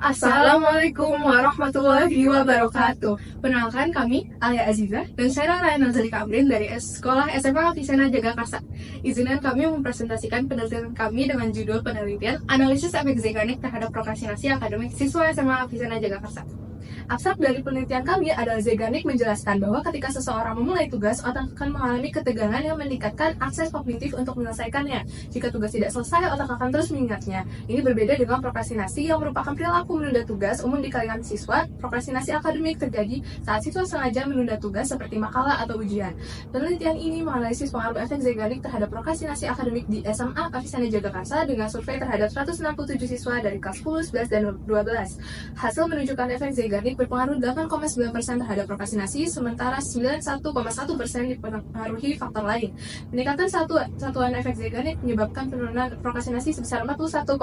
Assalamualaikum warahmatullahi wabarakatuh. Perkenalkan kami Alia Aziza dan saya Rayana Zalika Amrin dari Sekolah SMA Avicenna Jagakarsa. Izinkan kami mempresentasikan penelitian kami dengan judul penelitian Analisis Efek Zeigarnik terhadap Prokrastinasi Akademik Siswa SMA Avicenna Jagakarsa. Abstrak dari penelitian kami adalah Zeigarnik menjelaskan bahwa ketika seseorang memulai tugas, otak akan mengalami ketegangan yang meningkatkan akses kognitif untuk menyelesaikannya. Jika tugas tidak selesai, otak akan terus mengingatnya. Ini berbeda dengan prokrastinasi yang merupakan perilaku menunda tugas umum di kalangan siswa. Prokrastinasi akademik terjadi saat siswa sengaja menunda tugas seperti makalah atau ujian. Penelitian ini menganalisis pengaruh efek Zeigarnik terhadap prokrastinasi akademik di SMA Avicenna Jagakarsa dengan survei terhadap 167 siswa dari kelas 10, 11, dan 12. Hasil menunjukkan efek Zeigarnik berpengaruh 8,9% terhadap prokrastinasi, sementara 91,1% dipengaruhi faktor lain. Peningkatan satuan efek Zeigarnik menyebabkan penurunan prokrastinasi sebesar 41,7%.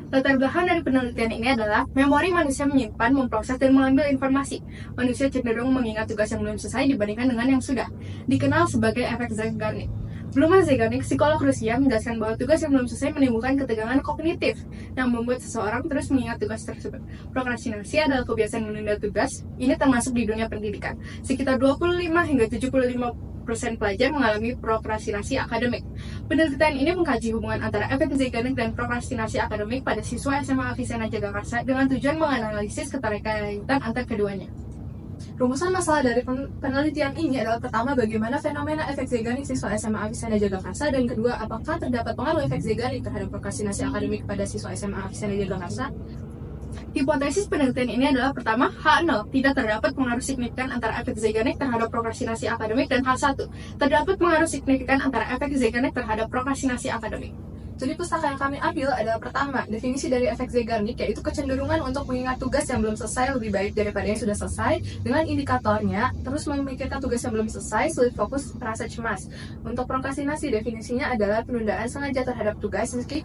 Latar belakang dari penelitian ini adalah memori manusia menyimpan, memproses, dan mengambil informasi. Manusia cenderung mengingat tugas yang belum selesai dibandingkan dengan yang sudah. Dikenal sebagai efek Zeigarnik. Belum Zeigarnik, psikolog Rusia menjelaskan bahwa tugas yang belum selesai menimbulkan ketegangan kognitif yang membuat seseorang terus mengingat tugas tersebut. Prokrastinasi adalah kebiasaan menunda tugas. Ini termasuk di dunia pendidikan. Sekitar 25 hingga 75% pelajar mengalami prokrastinasi akademik. Penelitian ini mengkaji hubungan antara efek Zeigarnik dan prokrastinasi akademik pada siswa SMA Avicenna Jagakarsa dengan tujuan menganalisis keterkaitan antara keduanya. Rumusan masalah dari penelitian ini adalah pertama, bagaimana fenomena efek Zeigarnik siswa SMA Avicenna Jagakarsa, dan kedua, apakah terdapat pengaruh efek Zeigarnik terhadap prokrastinasi akademik pada siswa SMA Avicenna Jagakarsa. Hipotesis penelitian ini adalah pertama, H0, tidak terdapat pengaruh signifikan antara efek Zeigarnik terhadap prokrastinasi akademik, dan H1, terdapat pengaruh signifikan antara efek Zeigarnik terhadap prokrastinasi akademik. Jadi pustaka yang kami ambil adalah pertama, definisi dari efek Zeigarnik, yaitu kecenderungan untuk mengingat tugas yang belum selesai lebih baik daripada yang sudah selesai, dengan indikatornya terus memikirkan tugas yang belum selesai, sulit fokus, merasa cemas. Untuk prokrastinasi, definisinya adalah penundaan sengaja terhadap tugas meski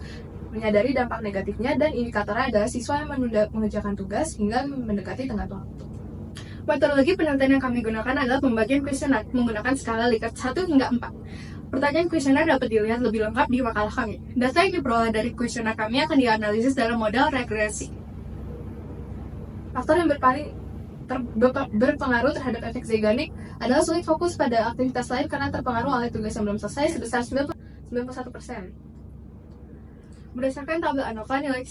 menyadari dampak negatifnya, dan indikatornya adalah siswa yang menunda mengerjakan tugas hingga mendekati tengah waktu. Metodologi penelitian yang kami gunakan adalah pembagian kuesioner menggunakan skala Likert 1 hingga 4. Pertanyaan kuesioner dapat dilihat lebih lengkap di makalah kami. Data yang diperoleh dari kuesioner kami akan dianalisis dalam model regresi. Faktor yang berpengaruh terhadap efek Zeigarnik adalah sulit fokus pada aktivitas lain karena terpengaruh oleh tugas yang belum selesai sebesar 91%. Berdasarkan tabel ANOVA, nilai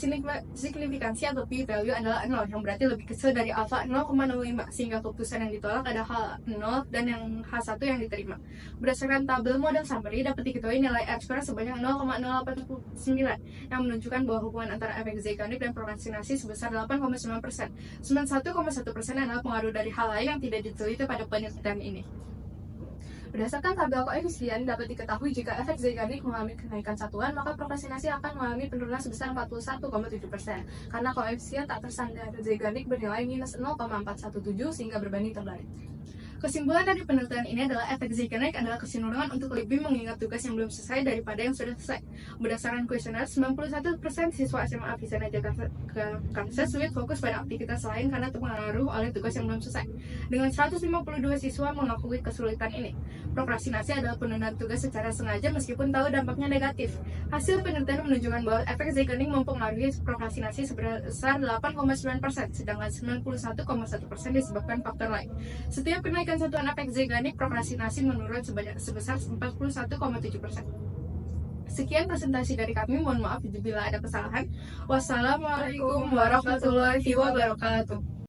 signifikansi atau p-value adalah 0, yang berarti lebih kecil dari alfa 0,05, sehingga keputusan yang ditolak ada H0 dan yang H1 yang diterima. Berdasarkan tabel model summary, dapat diketahui nilai R-square sebanyak 0,089, yang menunjukkan bahwa hubungan antara efek Zeigarnik dan prokrastinasi sebesar 8,9%. 91,1% adalah pengaruh dari hal lain yang tidak diteliti pada penelitian ini. Berdasarkan tabel koefisien, dapat diketahui jika efek Zeigarnik mengalami kenaikan satuan, maka prokrastinasi akan mengalami penurunan sebesar 41,7%, karena koefisien tak tersandar Zeigarnik bernilai minus 0,417 sehingga berbanding terbalik. Kesimpulan dari penelitian ini adalah efek Zeigarnik adalah kecenderungan untuk lebih mengingat tugas yang belum selesai daripada yang sudah selesai. Berdasarkan kuesioner, 91% siswa SMA Avicenna Jagakarsa sulit fokus pada aktivitas lain karena terpengaruh oleh tugas yang belum selesai. Dengan 152 siswa mengakui kesulitan ini. Prokrastinasi adalah penundaan tugas secara sengaja meskipun tahu dampaknya negatif. Hasil penelitian menunjukkan bahwa efek Zeigarnik mempengaruhi prokrastinasi sebesar 8,9%, sedangkan 91,1% disebabkan faktor lain. Setiap kenaikan satuan efek Zeigarnik, prokrastinasi menurun sebesar 41,7%. Sekian presentasi dari kami, mohon maaf bila ada kesalahan. Wassalamualaikum warahmatullahi wabarakatuh.